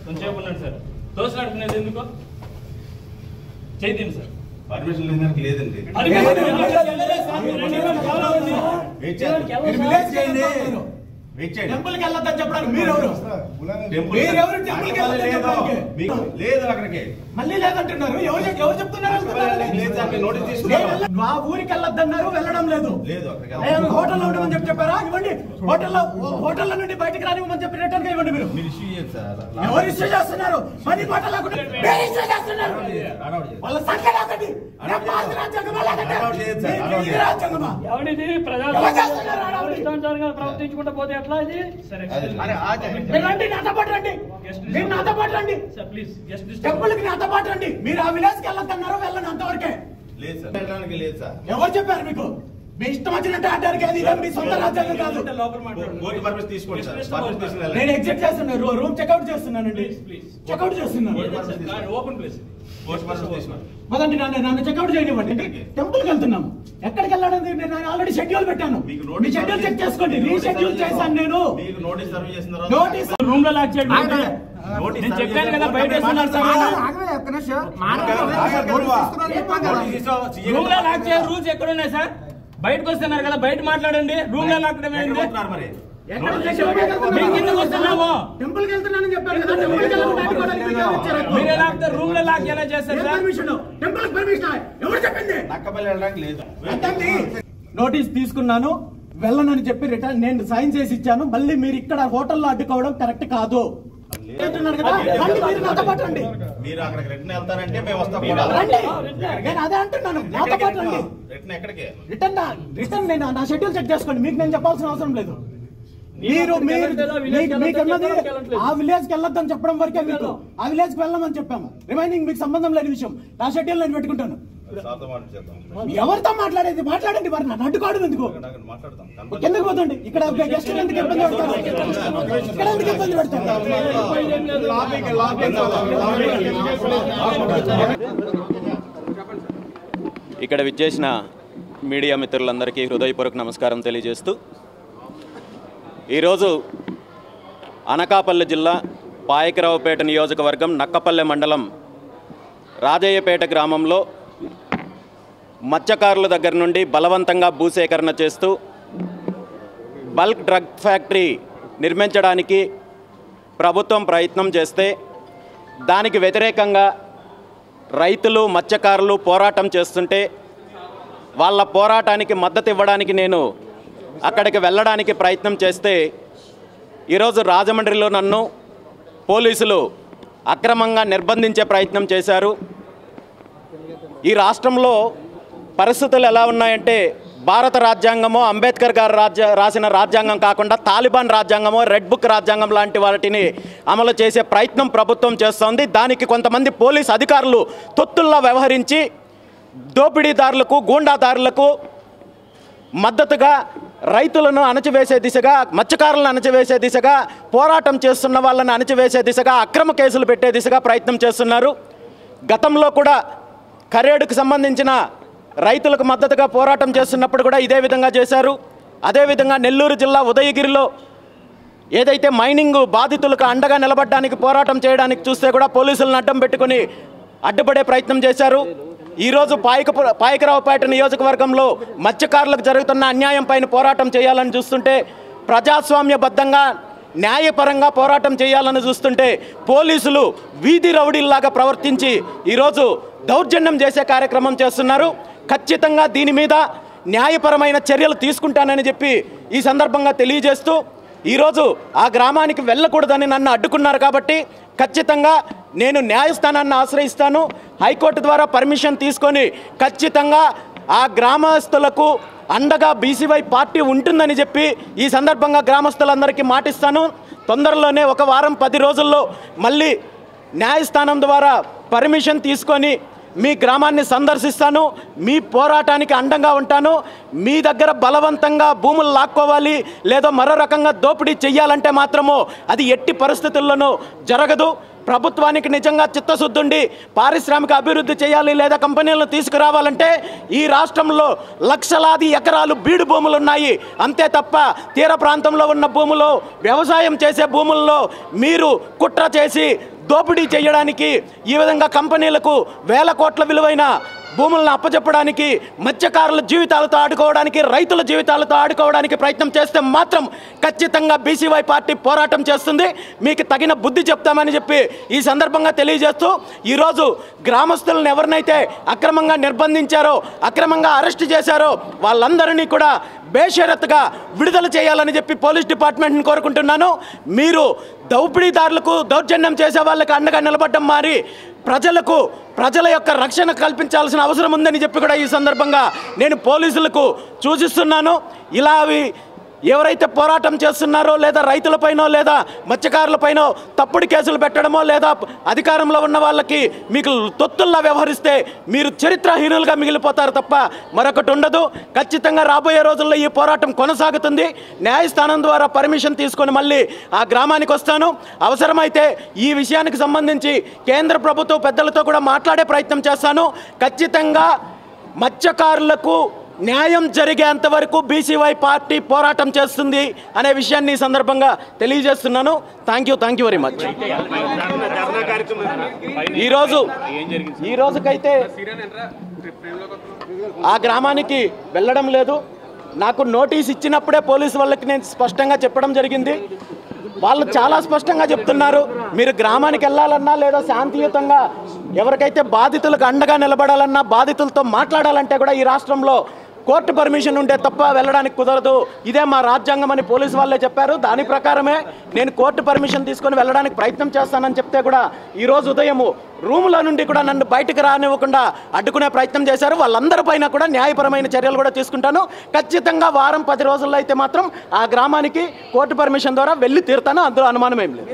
కొంచెం ఉన్నాడు సార్ తోసలాడుకునేది ఎందుకు చేయండి సార్ పర్మిషన్ లేదండి టెంపుల్కి వెళ్ళొద్దని చెప్పడానికి మీరెవరు లేదు అక్కడికి మళ్ళీ లేదంటున్నారు. ఎవరు చెప్తున్నారు? మా ఊరికి వెళ్ళొద్దన్నారు, వెళ్ళడం లేదు. హోటల్లో ఉండమని చెప్పారా? ఇవ్వండి. హోటల్లో నుండి బయటకు రానివ్వమని చెప్పి రిటర్న్ గా ఇవ్వండి. మీరు ఎవరు ఇష్యూ చేస్తున్నారు? 10 కోట్ల వాళ్ళ సంఖ్య లాగండి. ప్రవర్తించుకుంటా పోతే ఎట్లా ఇది? మీరు ఆ విలేజ్ కి వెళ్ళొద్దన్నారు, వెళ్ళండి అంతవరకే. ఎవరు చెప్పారు మీకు? మీ ఇష్టం వచ్చినట్టు ఆడడానికి అది మీ సొంత రాజ్యాంగం కాదు. నేను ఎగ్జిట్ చేస్తున్నాను, రూమ్ చెక్అౌట్ చేస్తున్నానండి. చెక్అౌట్ చేస్తున్నాను. మొదటి నన్ను చెక్అౌట్ చేయనివ్వండి. టెంపుల్ కి వెళ్తున్నాము. ఎక్కడికి వెళ్ళాలని నేను ఆల్రెడీ షెడ్యూల్ పెట్టాను. మీ షెడ్యూల్ చెక్ చేసుకోండి. రీషెడ్యూల్ చేశాను నేను. నోటీస్ రూమ్ లో లాక్ చేయండి. నేను చెప్పాను కదా బయట రూమ్ లో లాక్ చేయ రూల్స్ ఎక్కడ ఉన్నాయి సార్? బయటకు వస్తున్నారు కదా, బయట మాట్లాడండి. రూమ్ లో లాక్ టెంపుల్ కి వెళ్తున్నానని చెప్పారు కదా. మీరు ఎలా రూమ్ లో లాక్ ఎలా చేస్తారు సార్? టెంపుల్ పర్మిషన్ ఎవరు చెప్పింది? నోటీస్ తీసుకున్నాను, వెళ్ళనని చెప్పి రిటర్న్ నేను సైన్ చేసి ఇచ్చాను. మళ్ళీ మీరు ఇక్కడ హోటల్లో అడ్డుకోవడం కరెక్ట్ కాదు. మీరు అక్కడికి రిటర్న్ వెళ్తారంటే మేము వస్తాం. నేను అదే అంటున్నాను, నాతో పాటు రండి. రిటర్న్ నేను నా షెడ్యూల్ చెక్ చేసుకోండి. మీకు నేను చెప్పాల్సిన అవసరం లేదు. మీకున్నది ఆ విలేజ్ కి వెళ్ళొద్దని చెప్పడం వరకే. మీకు ఆ విలేజ్ కి వెళ్ళమని చెప్పాము. రిమైనింగ్ మీకు సంబంధం లేని విషయం. నా షెడ్యూల్ నేను పెట్టుకుంటాను. ఎవరితో మాట్లాడేది మాట్లాడండి. మరి నన్ను అడ్డుకోవడం ఎందుకు? ఎందుకు పోతుంది? ఇక్కడ గెస్టులు ఎందుకు ఇబ్బంది పెడతారు? ఇక్కడ ఎందుకు ఇబ్బంది పెడతారు? ఇక్కడ విచ్చేసిన మీడియా మిత్రులందరికీ హృదయపూర్వక నమస్కారం తెలియజేస్తూ, ఈరోజు అనకాపల్లి జిల్లా పాయకరావుపేట నియోజకవర్గం నక్కపల్లె మండలం రాజయ్యపేట గ్రామంలో మత్స్యకారుల దగ్గర నుండి బలవంతంగా భూసేకరణ చేస్తూ బల్క్ డ్రగ్ ఫ్యాక్టరీ నిర్మించడానికి ప్రభుత్వం ప్రయత్నం చేస్తే దానికి వ్యతిరేకంగా రైతులు మత్స్యకారులు పోరాటం చేస్తుంటే వాళ్ళ పోరాటానికి మద్దతు ఇవ్వడానికి నేను అక్కడికి వెళ్ళడానికి ప్రయత్నం చేస్తే ఈరోజు రాజమండ్రిలో నన్ను పోలీసులు అక్రమంగా నిర్బంధించే ప్రయత్నం చేశారు. ఈ రాష్ట్రంలో పరిస్థితులు ఎలా ఉన్నాయంటే భారత రాజ్యాంగమో అంబేద్కర్ గారు రాసిన రాజ్యాంగం కాకుండా తాలిబాన్ రాజ్యాంగమో రెడ్ బుక్ రాజ్యాంగం లాంటి వాటిని అమలు చేసే ప్రయత్నం ప్రభుత్వం చేస్తోంది. దానికి కొంతమంది పోలీస్ అధికారులు తొత్తుల్లా వ్యవహరించి దోపిడీదారులకు గూండాదారులకు మద్దతుగా రైతులను అణచివేసే దిశగా, మత్స్యకారులను అణచివేసే దిశగా, పోరాటం చేస్తున్న వాళ్ళని అణచివేసే దిశగా, అక్రమ కేసులు పెట్టే దిశగా ప్రయత్నం చేస్తున్నారు. గతంలో కూడా కరేడుకు సంబంధించిన రైతులకు మద్దతుగా పోరాటం చేస్తున్నప్పుడు కూడా ఇదే విధంగా చేశారు. అదేవిధంగా నెల్లూరు జిల్లా ఉదయగిరిలో ఏదైతే మైనింగ్ బాధితులకు అండగా నిలబడడానికి పోరాటం చేయడానికి చూస్తే కూడా పోలీసులను అడ్డం పెట్టుకుని అడ్డుపడే ప్రయత్నం చేశారు. ఈరోజు పాయకరావుపేట నియోజకవర్గంలో మత్స్యకారులకు జరుగుతున్న అన్యాయం పైన పోరాటం చేయాలని చూస్తుంటే, ప్రజాస్వామ్యబద్ధంగా న్యాయపరంగా పోరాటం చేయాలని చూస్తుంటే పోలీసులు వీధి రౌడీల్లాగా ప్రవర్తించి ఈరోజు దౌర్జన్యం చేసే కార్యక్రమం చేస్తున్నారు. ఖచ్చితంగా దీని మీద న్యాయపరమైన చర్యలు తీసుకుంటానని చెప్పి ఈ సందర్భంగా తెలియజేస్తూ, ఈరోజు ఆ గ్రామానికి వెళ్ళకూడదని నన్ను అడ్డుకున్నారు కాబట్టి ఖచ్చితంగా నేను న్యాయస్థానాన్ని ఆశ్రయిస్తాను. హైకోర్టు ద్వారా పర్మిషన్ తీసుకొని ఖచ్చితంగా ఆ గ్రామస్తులకు అండగా బీసీవై పార్టీ ఉంటుందని చెప్పి ఈ సందర్భంగా గ్రామస్తులందరికీ మాటిస్తాను. తొందరలోనే 1 వారం 10 రోజుల్లో మళ్ళీ న్యాయస్థానం ద్వారా పర్మిషన్ తీసుకొని మీ గ్రామాన్ని సందర్శిస్తాను. మీ పోరాటానికి అండంగా ఉంటాను. మీ దగ్గర బలవంతంగా భూములు లాక్కోవాలి లేదా మరో రకంగా దోపిడీ చెయ్యాలంటే మాత్రమో అది ఎట్టి పరిస్థితుల్లోనూ జరగదు. ప్రభుత్వానికి నిజంగా చిత్తశుద్ధి ఉండి పారిశ్రామిక అభివృద్ధి చేయాలి లేదా కంపెనీలను తీసుకురావాలంటే ఈ రాష్ట్రంలో లక్షలాది ఎకరాలు బీడు భూములు ఉన్నాయి. అంతే తప్ప తీర ప్రాంతంలో ఉన్న భూములు, వ్యవసాయం చేసే భూముల్లో మీరు కుట్ర చేసి దోపిడీ చేయడానికి, ఈ విధంగా కంపెనీలకు వేల కోట్ల విలువైన భూములను అప్పచెప్పడానికి, మత్స్యకారుల జీవితాలతో ఆడుకోవడానికి, రైతుల జీవితాలతో ఆడుకోవడానికి ప్రయత్నం చేస్తే మాత్రం ఖచ్చితంగా బీసీవై పార్టీ పోరాటం చేస్తుంది. మీకు తగిన బుద్ధి చెప్తామని చెప్పి ఈ సందర్భంగా తెలియజేస్తూ, ఈరోజు గ్రామస్తులను ఎవరినైతే అక్రమంగా నిర్బంధించారో, అక్రమంగా అరెస్ట్ చేశారో వాళ్ళందరినీ కూడా బేషరత్తుగా విడుదల చేయాలని చెప్పి పోలీస్ డిపార్ట్మెంట్ని కోరుకుంటున్నాను. మీరు దౌపిడీదారులకు, దౌర్జన్యం చేసే వాళ్ళకి అండగా నిలబడ్డం మారి ప్రజల యొక్క రక్షణ కల్పించాల్సిన అవసరం ఉందని చెప్పి కూడా ఈ సందర్భంగా నేను పోలీసులకు సూచిస్తున్నాను. ఇలా ఎవరైతే పోరాటం చేస్తున్నారో లేదా రైతులపైనో లేదా మత్స్యకారులపైనో తప్పుడు కేసులు పెట్టడమో లేదా అధికారంలో ఉన్న వాళ్ళకి మీకు తొత్తుల్లా వ్యవహరిస్తే మీరు చరిత్రహీనులుగా మిగిలిపోతారు తప్ప మరొకటి ఉండదు. ఖచ్చితంగా రాబోయే రోజుల్లో ఈ పోరాటం కొనసాగుతుంది. న్యాయస్థానం ద్వారా పర్మిషన్ తీసుకొని మళ్ళీ ఆ గ్రామానికి వస్తాను. అవసరమైతే ఈ విషయానికి సంబంధించి కేంద్ర ప్రభుత్వ పెద్దలతో కూడా మాట్లాడే ప్రయత్నం చేస్తాను. ఖచ్చితంగా మత్స్యకారులకు న్యాయం జరిగేంత వరకు బీసీవై పార్టీ పోరాటం చేస్తుంది అనే విషయాన్ని ఈ సందర్భంగా తెలియజేస్తున్నాను. Thank you very much. ఈ రోజుకైతే ఆ గ్రామానికి వెళ్ళడం లేదు. నాకు నోటీస్ ఇచ్చినప్పుడే పోలీసు వాళ్ళకి నేను స్పష్టంగా చెప్పడం జరిగింది. వాళ్ళు చాలా స్పష్టంగా చెప్తున్నారు, మీరు గ్రామానికి వెళ్ళాలన్నా లేదా శాంతియుతంగా ఎవరికైతే బాధితులకు అండగా నిలబడాలన్నా, బాధితులతో మాట్లాడాలంటే కూడా ఈ రాష్ట్రంలో కోర్టు పర్మిషన్ ఉంటే తప్ప వెళ్ళడానికి కుదరదు. ఇదే మా రాజ్యాంగం అని పోలీసు వాళ్ళే చెప్పారు. దాని ప్రకారమే నేను కోర్టు పర్మిషన్ తీసుకొని వెళ్ళడానికి ప్రయత్నం చేస్తానని చెప్తే కూడా ఈరోజు ఉదయం రూముల నుండి కూడా నన్ను బయటకు రానివ్వకుండా అడ్డుకునే ప్రయత్నం చేశారు. వాళ్ళందరిపైన కూడా న్యాయపరమైన చర్యలు కూడా తీసుకుంటాను. ఖచ్చితంగా వారం 10 రోజుల్లో అయితే మాత్రం ఆ గ్రామానికి కోర్టు పర్మిషన్ ద్వారా వెళ్ళి తీరుతాను. అందులో అనుమానం ఏం లేదు.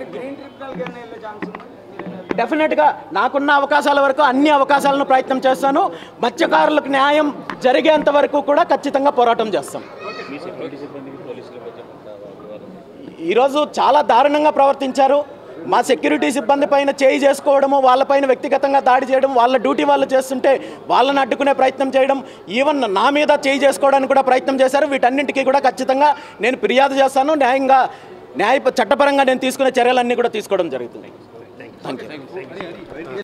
డెఫినెట్గా నాకున్న అవకాశాల వరకు అన్ని అవకాశాలను ప్రయత్నం చేస్తాను. మత్స్యకారులకు న్యాయం జరిగేంత వరకు కూడా ఖచ్చితంగా పోరాటం చేస్తాం. ఈరోజు చాలా దారుణంగా ప్రవర్తించారు. మా సెక్యూరిటీ సిబ్బంది పైన చేయి చేసుకోవడము, వాళ్ళపైన వ్యక్తిగతంగా దాడి చేయడం, వాళ్ళ డ్యూటీ వాళ్ళు చేస్తుంటే వాళ్ళని అడ్డుకునే ప్రయత్నం చేయడం, ఈవెన్ నా మీద చేయి చేసుకోవడానికి కూడా ప్రయత్నం చేశారు. వీటన్నింటికీ కూడా ఖచ్చితంగా నేను ఫిర్యాదు చేస్తాను. చట్టపరంగా నేను తీసుకునే చర్యలన్నీ కూడా తీసుకోవడం జరుగుతుంది. Thank you.